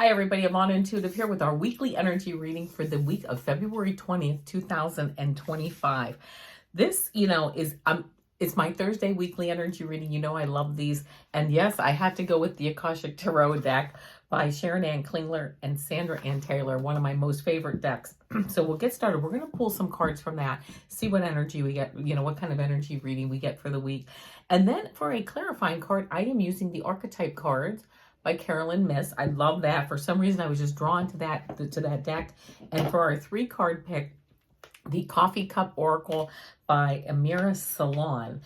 Hi everybody, Avana Intuitive here with our weekly energy reading for the week of February 20th, 2025. This, is it's my Thursday weekly energy reading. You know I love these. And yes, I had to go with the Akashic Tarot deck by Sharon Klingler and Sandra Taylor, one of my most favorite decks. So we'll get started. We're going to pull some cards from that, see what energy we get, what kind of energy reading we get for the week. And then for a clarifying card, I am using the Archetype Cards by Carolyn Myss. I love that. For some reason, I was just drawn to that deck. And for our 3-card pick, the Coffee Cup Oracle by Amira Celon.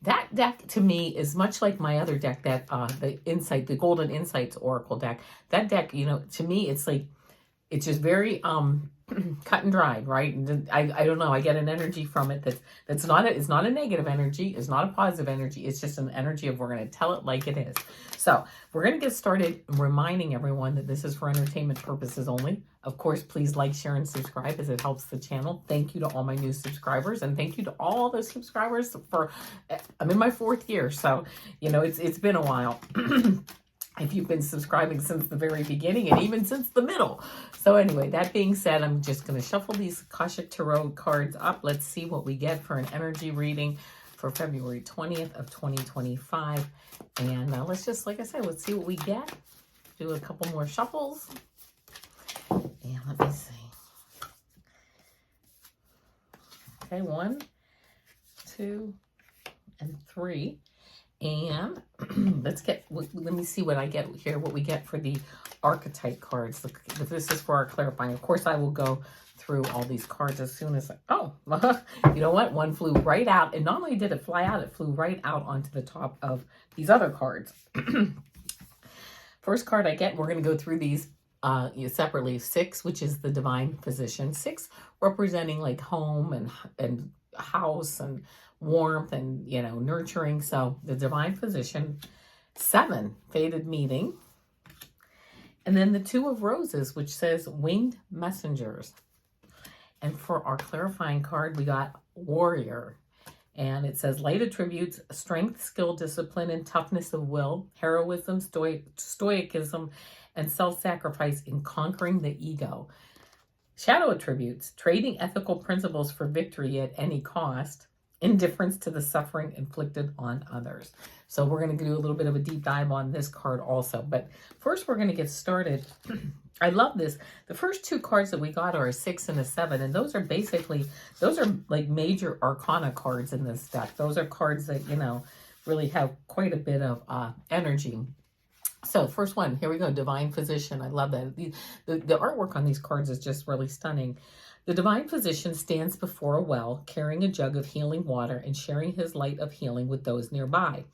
That deck to me is much like my other deck, that the Golden Insights Oracle deck. That deck, to me, it's like, it's just very cut and dried, right? And I don't know. I get an energy from it it's not a negative energy. It's not a positive energy. It's just an energy of, we're going to tell it like it is. So we're going to get started reminding everyone that this is for entertainment purposes only. Of course, please like, share, and subscribe as it helps the channel. Thank you to all my new subscribers, and thank you to all the subscribers I'm in my 4th year, so it's been a while. If you've been subscribing since the very beginning and even since the middle. So anyway, that being said, I'm just going to shuffle these Akashic Tarot cards up. Let's see what we get for an energy reading for February 20th of 2025. And let's just, like I said, let's see what we get. Do a couple more shuffles. And let me see. Okay, 1, 2, and 3. And let me see what I get here, what we get for the Archetype cards. This is for our clarifying. Of course, I will go through all these cards as soon as, you know what? One flew right out. And not only did it fly out, it flew right out onto the top of these other cards. First card I get, we're going to go through these separately. 6, which is the Divine Physician. 6 representing like home and house and warmth and nurturing. So the Divine Physician. 7, Fated Meeting. And then the 2 of Roses, which says Winged Messengers. And for our clarifying card, we got Warrior. And it says light attributes strength, skill, discipline, and toughness of will, heroism, stoicism, and self-sacrifice in conquering the ego. Shadow attributes trading ethical principles for victory at any cost, indifference to the suffering inflicted on others. So we're going to do a little bit of a deep dive on this card also. But first, we're going to get started. I love this. The first 2 cards that we got are a 6 and a 7. And those are like major arcana cards in this deck. Those are cards that, really have quite a bit of energy. So first one, here we go. Divine Physician. I love that. The artwork on these cards is just really stunning. The Divine Physician stands before a well, carrying a jug of healing water and sharing his light of healing with those nearby.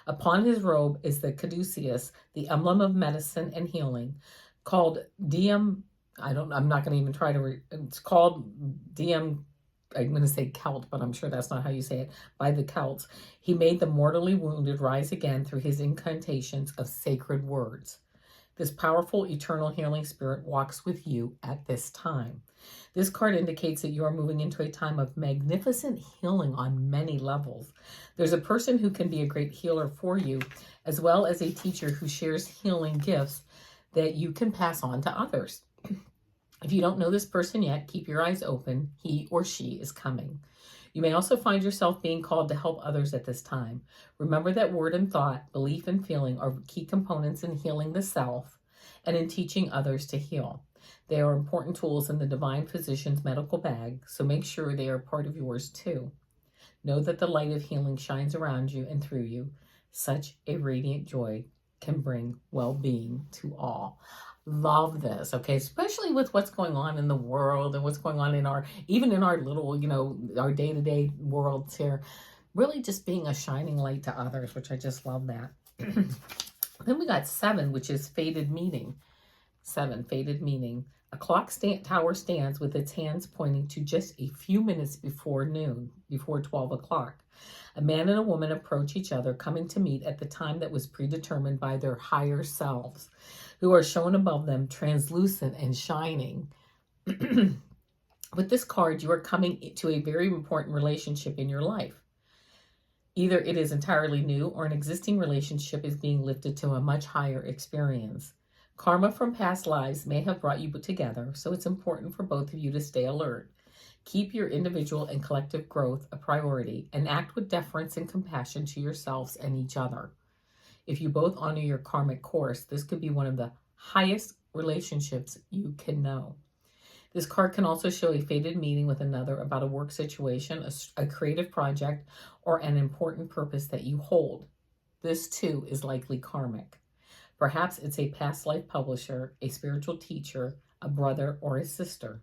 Upon his robe is the caduceus, the emblem of medicine and healing, called Diem. I'm not going to even try to. It's called Diem. I'm going to say Celt, but I'm sure that's not how you say it. By the Celts, he made the mortally wounded rise again through his incantations of sacred words. This powerful, eternal healing spirit walks with you at this time. This card indicates that you are moving into a time of magnificent healing on many levels. There's a person who can be a great healer for you, as well as a teacher who shares healing gifts that you can pass on to others. If you don't know this person yet, keep your eyes open. He or she is coming. You may also find yourself being called to help others at this time. Remember that word and thought, belief and feeling are key components in healing the self and in teaching others to heal. They are important tools in the Divine Physician's medical bag, so make sure they are part of yours too. Know that the light of healing shines around you and through you. Such a radiant joy can bring well-being to all. Love this, okay? Especially with what's going on in the world and what's going on in our little, our day-to-day worlds here. Really just being a shining light to others, which I just love that. Then we got 7, which is Fated Meeting. 7, Fated Meeting. A clock tower stands with its hands pointing to just a few minutes before noon, before 12 o'clock. A man and a woman approach each other, coming to meet at the time that was predetermined by their higher selves, who are shown above them, translucent and shining. With this card, you are coming to a very important relationship in your life. Either it is entirely new or an existing relationship is being lifted to a much higher experience. Karma from past lives may have brought you together, so it's important for both of you to stay alert. Keep your individual and collective growth a priority and act with deference and compassion to yourselves and each other. If you both honor your karmic course, this could be one of the highest relationships you can know. This card can also show a fated meeting with another about a work situation, a creative project, or an important purpose that you hold. This too is likely karmic. Perhaps it's a past life publisher, a spiritual teacher, a brother, or a sister.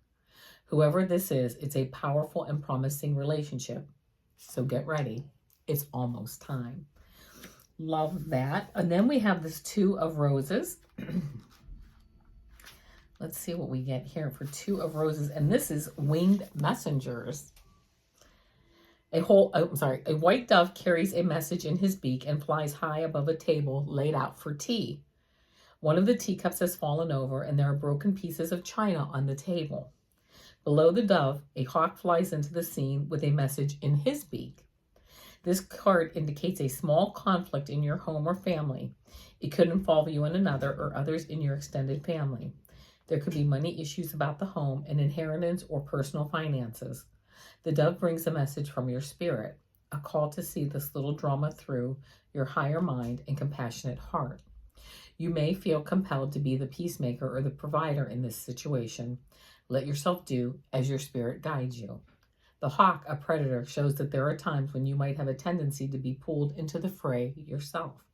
Whoever this is, it's a powerful and promising relationship. So get ready. It's almost time. Love that. And then we have this Two of Roses. Let's see what we get here for Two of Roses. And this is winged messengers. A white dove carries a message in his beak and flies high above a table laid out for tea. One of the teacups has fallen over and there are broken pieces of china on the table. Below the dove, a hawk flies into the scene with a message in his beak. This card indicates a small conflict in your home or family. It could involve you and another or others in your extended family. There could be money issues about the home, an inheritance, or personal finances. The dove brings a message from your spirit, a call to see this little drama through your higher mind and compassionate heart. You may feel compelled to be the peacemaker or the provider in this situation. Let yourself do as your spirit guides you. The hawk, a predator, shows that there are times when you might have a tendency to be pulled into the fray yourself.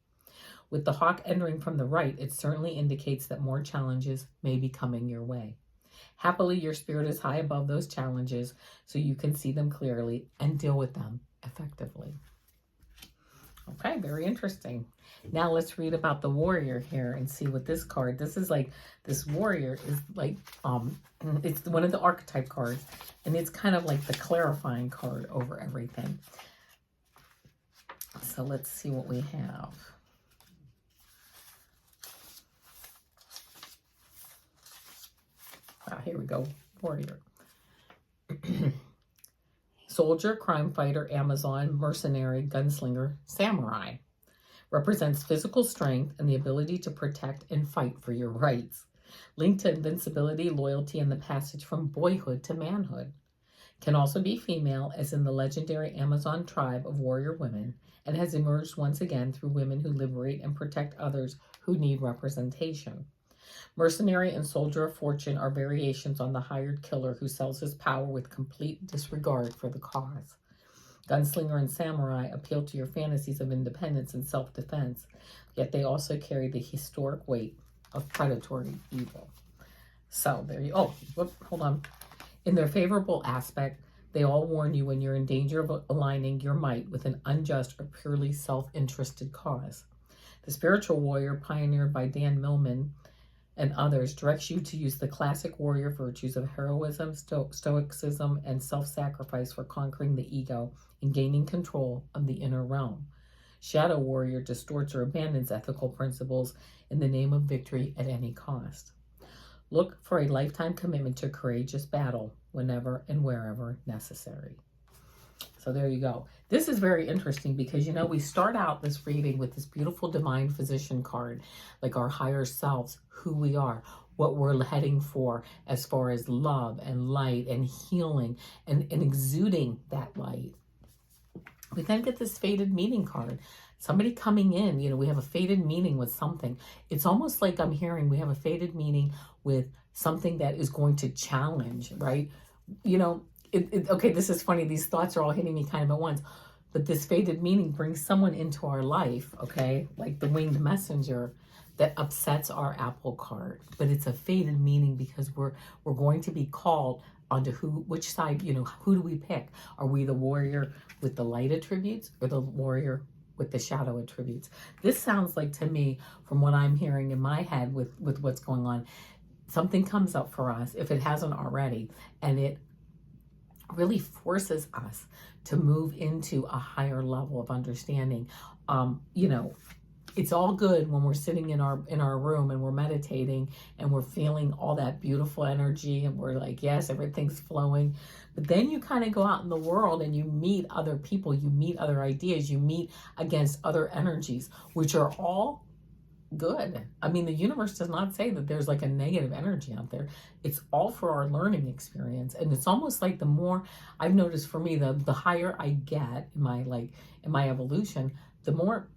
With the hawk entering from the right, it certainly indicates that more challenges may be coming your way. Happily, your spirit is high above those challenges so you can see them clearly and deal with them effectively. Okay, very interesting. Now let's read about the warrior here and see what this card, this warrior is like, it's one of the archetype cards, and it's kind of like the clarifying card over everything. So let's see what we have. Here we go, warrior. Soldier, crime fighter, Amazon, mercenary, gunslinger, samurai. Represents physical strength and the ability to protect and fight for your rights. Linked to invincibility, loyalty, and the passage from boyhood to manhood. Can also be female, as in the legendary Amazon tribe of warrior women, and has emerged once again through women who liberate and protect others who need representation. Mercenary and soldier of fortune are variations on the hired killer who sells his power with complete disregard for the cause. Gunslinger and samurai appeal to your fantasies of independence and self-defense, yet they also carry the historic weight of predatory evil. So there you, hold on. In their favorable aspect, they all warn you when you're in danger of aligning your might with an unjust or purely self-interested cause. The spiritual warrior, pioneered by Dan Millman and others, directs you to use the classic warrior virtues of heroism, stoicism, and self-sacrifice for conquering the ego and gaining control of the inner realm. Shadow warrior distorts or abandons ethical principles in the name of victory at any cost. Look for a lifetime commitment to courageous battle whenever and wherever necessary. So there you go. This is very interesting because, you know, we start out this reading with this beautiful divine physician card, like our higher selves, who we are, what we're heading for as far as love and light and healing and exuding that light. We then get this fated meeting card. Somebody coming in, you know, we have a fated meeting with something. It's almost like I'm hearing we have a fated meeting with something that is going to challenge, right? You know, okay, this is funny. These thoughts are all hitting me kind of at once. But this fated meaning brings someone into our life, okay, like the winged messenger that upsets our apple cart. But it's a fated meaning because we're going to be called onto which side, you know, who do we pick? Are we the warrior with the light attributes or the warrior with the shadow attributes? This sounds like, to me, from what I'm hearing in my head with what's going on, something comes up for us, if it hasn't already, and it really forces us to move into a higher level of understanding. You know, it's all good when we're sitting in our room and we're meditating and we're feeling all that beautiful energy and we're like, yes, everything's flowing. But then you kind of go out in the world and you meet other people, you meet other ideas, you meet against other energies, which are all good. I mean, the universe does not say that there's like a negative energy out there. It's all for our learning experience. And it's almost like the more I've noticed for me, the higher I get in my evolution, the more,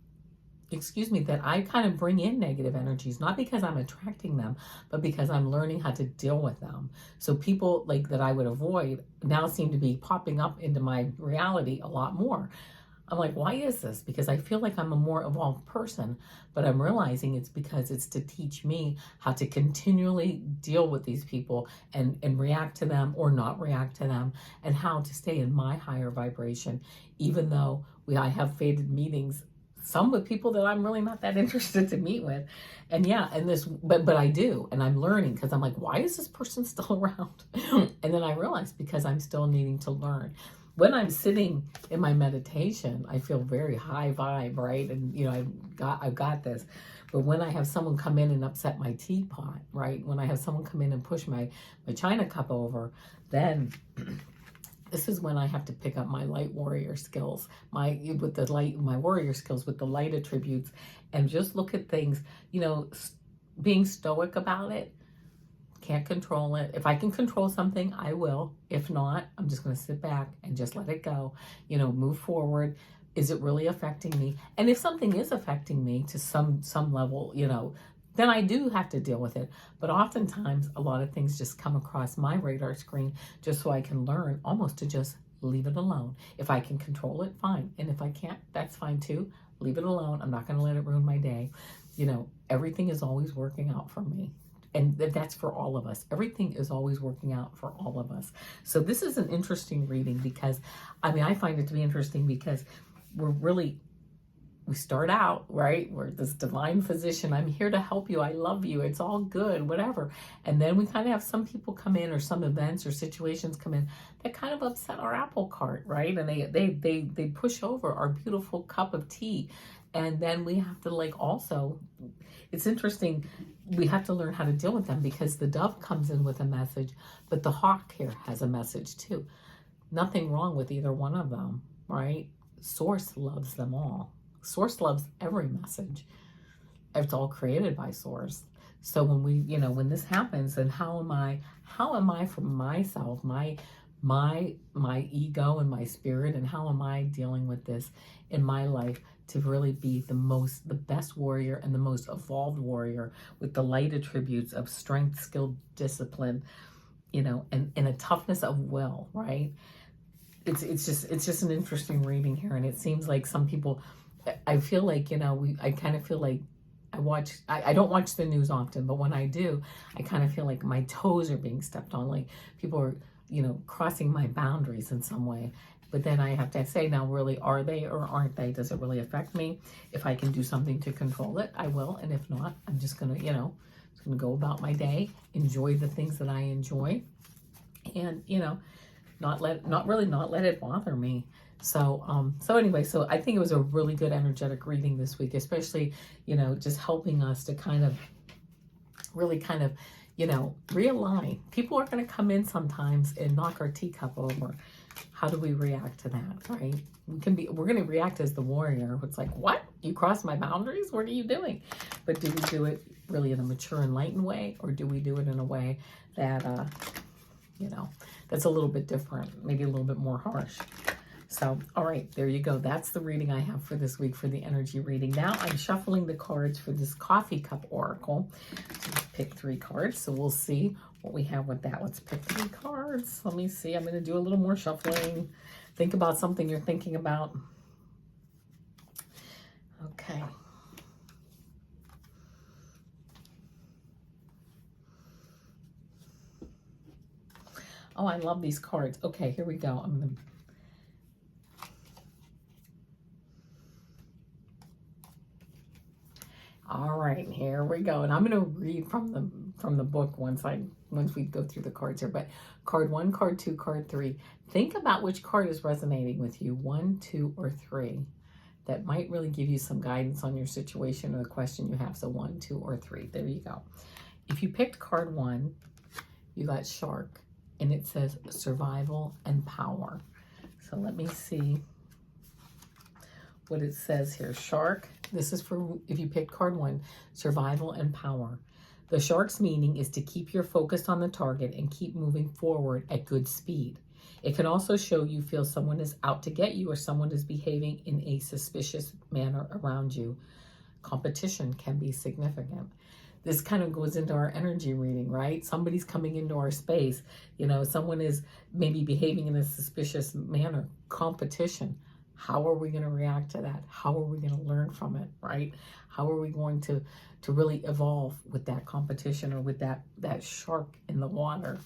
excuse me, that I kind of bring in negative energies, not because I'm attracting them, but because I'm learning how to deal with them. So people like that I would avoid now seem to be popping up into my reality a lot more. I'm like, why is this? Because I feel like I'm a more evolved person, but I'm realizing it's because it's to teach me how to continually deal with these people and react to them or not react to them, and how to stay in my higher vibration, even though I have fated meetings, some with people that I'm really not that interested to meet with. And yeah, and this, but I do, and I'm learning because I'm like, why is this person still around? And then I realize because I'm still needing to learn. When I'm sitting in my meditation, I feel very high vibe, right? And you know, I've got this. But when I have someone come in and upset my teapot, right? When I have someone come in and push my china cup over, then this is when I have to pick up my light warrior skills, my warrior skills with the light attributes, and just look at things, you know, being stoic about it. Can't control it. If I can control something, I will. If not, I'm just going to sit back and just let it go, you know, move forward. Is it really affecting me? And if something is affecting me to some level, you know, then I do have to deal with it. But oftentimes, a lot of things just come across my radar screen just so I can learn almost to just leave it alone. If I can control it, fine. And if I can't, that's fine too. Leave it alone. I'm not going to let it ruin my day. You know, everything is always working out for me. And that's for all of us. Everything is always working out for all of us. So this is an interesting reading because, I mean, I find it to be interesting because we start out, right? We're this divine physician. I'm here to help you. I love you. It's all good, whatever. And then we kind of have some people come in, or some events or situations come in that kind of upset our apple cart, right? And they push over our beautiful cup of tea. And then we have to also, it's interesting, we have to learn how to deal with them because the dove comes in with a message, but the hawk here has a message too. Nothing wrong with either one of them, right? Source loves them all. Source loves every message. It's all created by Source. So when this happens, then how am I for myself, my ego and my spirit, and how am I dealing with this in my life to really be the best warrior and the most evolved warrior with the light attributes of strength, skill, discipline, you know, and a toughness of will, right? It's just an interesting reading here. And it seems like some people, I feel like, you know, I kind of feel like I don't watch the news often, but when I do, I kind of feel like my toes are being stepped on, like people are, you know, crossing my boundaries in some way. But then I have to say, now, really, are they or aren't they? Does it really affect me? If I can do something to control it, I will. And if not, I'm just going to, you know, just going to go about my day, enjoy the things that I enjoy, and, you know, not let it bother me. So anyway, so I think it was a really good energetic reading this week, especially, you know, just helping us to really you know, realign. People are going to come in sometimes and knock our teacup over. How do we react to that, right? We're going to react as the warrior. It's like, what? You crossed my boundaries? What are you doing? But do we do it really in a mature, enlightened way? Or do we do it in a way that, you know, that's a little bit different, maybe a little bit more harsh? So, all right, there you go. That's the reading I have for this week for the energy reading. Now I'm shuffling the cards for this coffee cup oracle. So pick 3 cards. So we'll see what we have with that. Let's pick 3 cards. Let me see. I'm going to do a little more shuffling. Think about something you're thinking about. Okay. Oh, I love these cards. Okay, here we go. I'm going to... All right, here we go. And I'm going to read from the book once we go through the cards here. But card 1, card 2, card 3. Think about which card is resonating with you, 1, 2, or 3. That might really give you some guidance on your situation or the question you have. So 1, 2, or 3. There you go. If you picked card 1, you got shark. And it says survival and power. So let me see what it says here. Shark This is for if you picked card 1, survival and power. The shark's meaning is to keep your focus on the target and keep moving forward at good speed. It can also show you feel someone is out to get you or someone is behaving in a suspicious manner around you. Competition can be significant. This kind of goes into our energy reading, right? Somebody's coming into our space. You know, someone is maybe behaving in a suspicious manner. Competition. How are we going to react to that? How are we going to learn from it, right? How are we going to really evolve with that competition or with that shark in the water?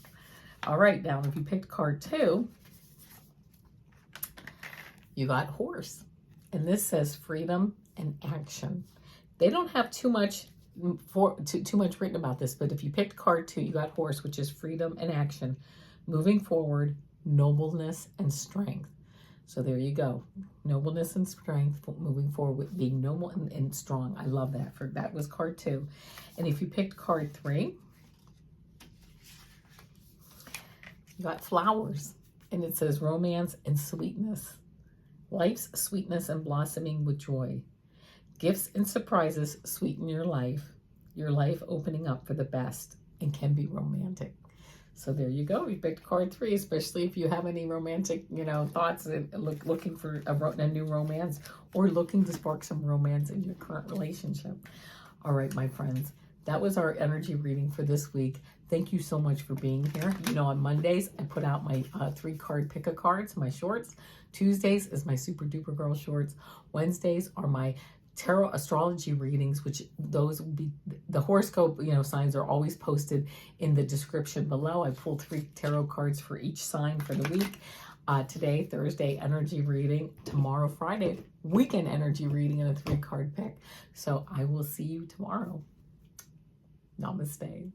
All right, now if you picked card 2, you got horse. And this says freedom and action. They don't have too much written about this, but if you picked card 2, you got horse, which is freedom and action, moving forward, nobleness and strength. So there you go. Nobleness and strength, moving forward, being noble and strong. I love that. That was card 2. And if you picked card 3, you got flowers. And it says romance and sweetness. Life's sweetness and blossoming with joy. Gifts and surprises sweeten your life opening up for the best and can be romantic. So there you go. You picked card 3, especially if you have any romantic, thoughts and looking for a new romance or looking to spark some romance in your current relationship. All right, my friends, that was our energy reading for this week. Thank you so much for being here. On Mondays, I put out my 3-card pick-a-cards, my shorts. Tuesdays is my Super Duper Girl shorts. Wednesdays are my tarot astrology readings, which those will be the horoscope signs are always posted in the description below. I pulled 3 tarot cards for each sign for the week. Today, Thursday, energy reading. Tomorrow, Friday, weekend energy reading and a 3-card pick. So I will see you tomorrow. Namaste.